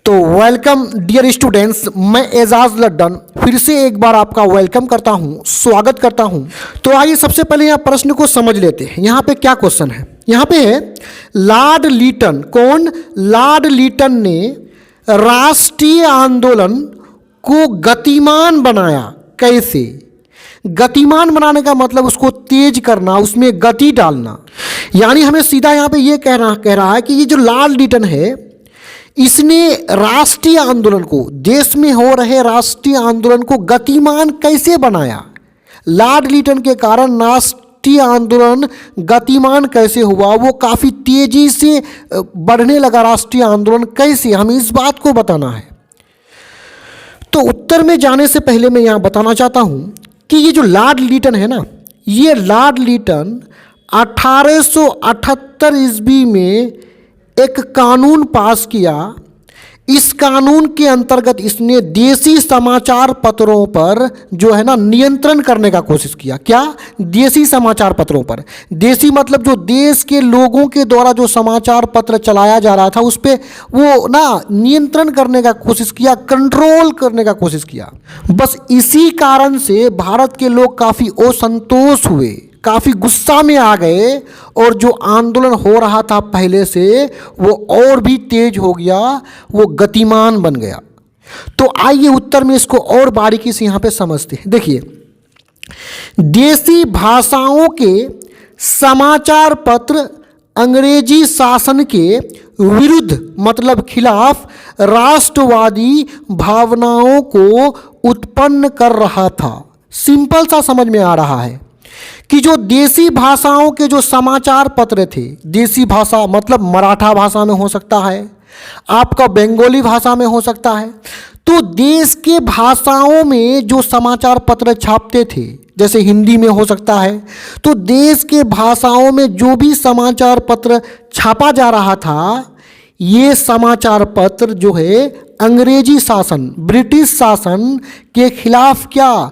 तो welcome dear students, मैं एजाज लड्डन फिर से एक बार आपका वेलकम करता हूं, स्वागत करता हूं। तो आइए सबसे पहले यहाँ प्रश्न को समझ लेते हैं। यहाँ पे क्या क्वेश्चन है? यहाँ पे है लॉर्ड लीटन। कौन? लॉर्ड लीटन ने राष्ट्रीय आंदोलन को गतिमान बनाया। कैसे? गतिमान बनाने का मतलब उसको तेज करना, उसमें गति डालना। यानी हमें सीधा यहाँ पे ये कह रहा है कि ये जो लॉर्ड लीटन है, इसने राष्ट्रीय आंदोलन को, देश में हो रहे राष्ट्रीय आंदोलन को गतिमान कैसे बनाया। लॉर्ड लीटन के कारण राष्ट्रीय आंदोलन गतिमान कैसे हुआ, वो काफ़ी तेजी से बढ़ने लगा राष्ट्रीय आंदोलन कैसे, हमें इस बात को बताना है। तो उत्तर में जाने से पहले मैं यहाँ बताना चाहता हूँ कि ये जो लॉर्ड लीटन है ना, ये लॉर्ड लीटन 1878 ईस्वी में एक कानून पास किया। इस कानून के अंतर्गत इसने देसी समाचार पत्रों पर जो है ना नियंत्रण करने का कोशिश किया। क्या? देसी समाचार पत्रों पर। देसी मतलब जो देश के लोगों के द्वारा जो समाचार पत्र चलाया जा रहा था उस पर वो ना नियंत्रण करने का कोशिश किया, कंट्रोल करने का कोशिश किया। बस इसी कारण से भारत के लोग काफ़ी असंतोष हुए, काफ़ी गुस्सा में आ गए और जो आंदोलन हो रहा था पहले से वो और भी तेज हो गया, वो गतिमान बन गया। तो आइए उत्तर में इसको और बारीकी से यहाँ पे समझते हैं। देखिए, देसी भाषाओं के समाचार पत्र अंग्रेजी शासन के विरुद्ध मतलब खिलाफ राष्ट्रवादी भावनाओं को उत्पन्न कर रहा था। सिंपल सा समझ में आ रहा है कि जो देसी भाषाओं के जो समाचार पत्र थे, देसी भाषा मतलब मराठा भाषा में हो सकता है, आपका बंगाली भाषा में हो सकता है। तो देश के भाषाओं में जो समाचार पत्र छापते थे, जैसे हिंदी में हो सकता है, तो देश के भाषाओं में जो भी समाचार पत्र छापा जा रहा था, ये समाचार पत्र जो है अंग्रेजी शासन, ब्रिटिश शासन के खिलाफ क्या,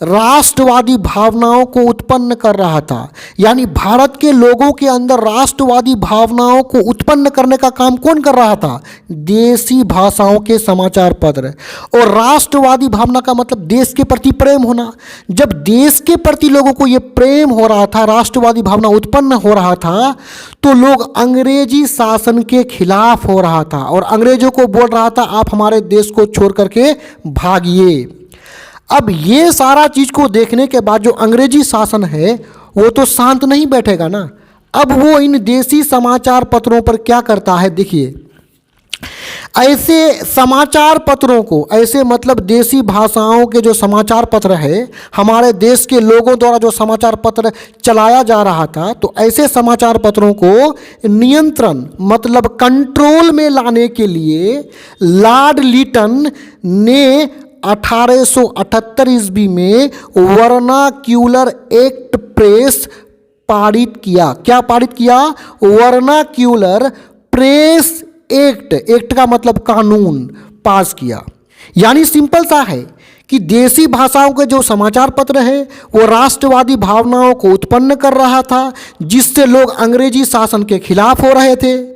राष्ट्रवादी भावनाओं को उत्पन्न कर रहा था। यानी भारत के लोगों के अंदर राष्ट्रवादी भावनाओं को उत्पन्न करने का काम कौन कर रहा था? देसी भाषाओं के समाचार पत्र। और राष्ट्रवादी भावना का मतलब देश के प्रति प्रेम होना। जब देश के प्रति लोगों को ये प्रेम हो रहा था, राष्ट्रवादी भावना उत्पन्न हो रहा था, तो लोग अंग्रेजी शासन के खिलाफ हो रहा था और अंग्रेजों को बोल रहा था आप हमारे देश को छोड़ करके भागिए। अब ये सारा चीज़ को देखने के बाद जो अंग्रेजी शासन है वो तो शांत नहीं बैठेगा ना। अब वो इन देसी समाचार पत्रों पर क्या करता है? देखिए, ऐसे समाचार पत्रों को, ऐसे मतलब देसी भाषाओं के जो समाचार पत्र है, हमारे देश के लोगों द्वारा जो समाचार पत्र चलाया जा रहा था, तो ऐसे समाचार पत्रों को नियंत्रण मतलब कंट्रोल में लाने के लिए लॉर्ड लीटन ने 1878 ईस्वी में वर्नाक्यूलर एक्ट प्रेस पारित किया। क्या पारित किया? Vernacular press act. एक्ट का मतलब कानून पास किया। यानी सिंपल सा है कि देसी भाषाओं के जो समाचार पत्र है वो राष्ट्रवादी भावनाओं को उत्पन्न कर रहा था, जिससे लोग अंग्रेजी शासन के खिलाफ हो रहे थे।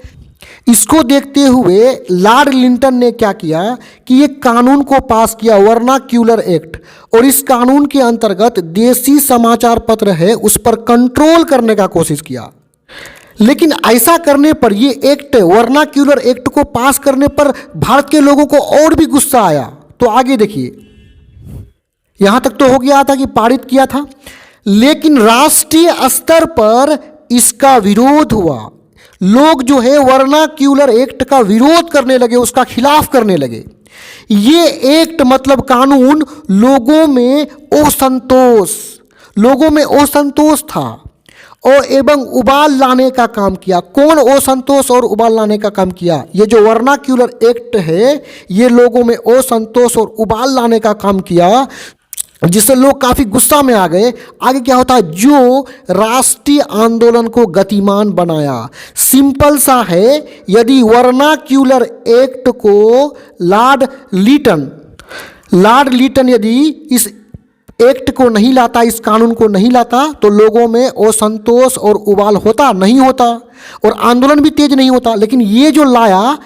इसको देखते हुए लॉर्ड लिंटन ने क्या किया कि ये कानून को पास किया, वर्नाक्यूलर एक्ट, और इस कानून के अंतर्गत देसी समाचार पत्र है उस पर कंट्रोल करने का कोशिश किया। लेकिन ऐसा करने पर, ये एक्ट, वर्नाक्यूलर एक्ट को पास करने पर भारत के लोगों को और भी गुस्सा आया। तो आगे देखिए, यहां तक तो हो गया था कि पारित किया था, लेकिन राष्ट्रीय स्तर पर इसका विरोध हुआ। लोग जो है वर्नाक्यूलर एक्ट का विरोध करने लगे, उसका खिलाफ करने लगे। ये एक्ट मतलब कानून लोगों में असंतोष था और एवं उबाल लाने का काम किया। कौन असंतोष और उबाल लाने का काम किया? ये जो वर्नाक्यूलर एक्ट है ये लोगों में असंतोष और उबाल लाने का काम किया, जिससे लोग काफ़ी गुस्सा में आ गए। आगे क्या होता है? जो राष्ट्रीय आंदोलन को गतिमान बनाया। सिंपल सा है, यदि वर्नाक्यूलर एक्ट को लॉर्ड लीटन यदि इस एक्ट को नहीं लाता, इस कानून को नहीं लाता, तो लोगों में असंतोष और उबाल होता नहीं होता और आंदोलन भी तेज नहीं होता। लेकिन ये जो लाया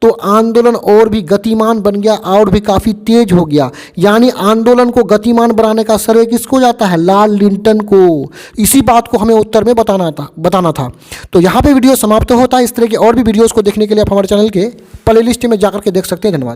तो आंदोलन और भी गतिमान बन गया और भी काफ़ी तेज हो गया। यानी आंदोलन को गतिमान बनाने का श्रेय किसको जाता है? लॉर्ड लिंटन को। इसी बात को हमें उत्तर में बताना था। तो यहाँ पे वीडियो समाप्त होता है। इस तरह के और भी वीडियोस को देखने के लिए आप हमारे चैनल के प्लेलिस्ट में जाकर के देख सकते हैं। धन्यवाद।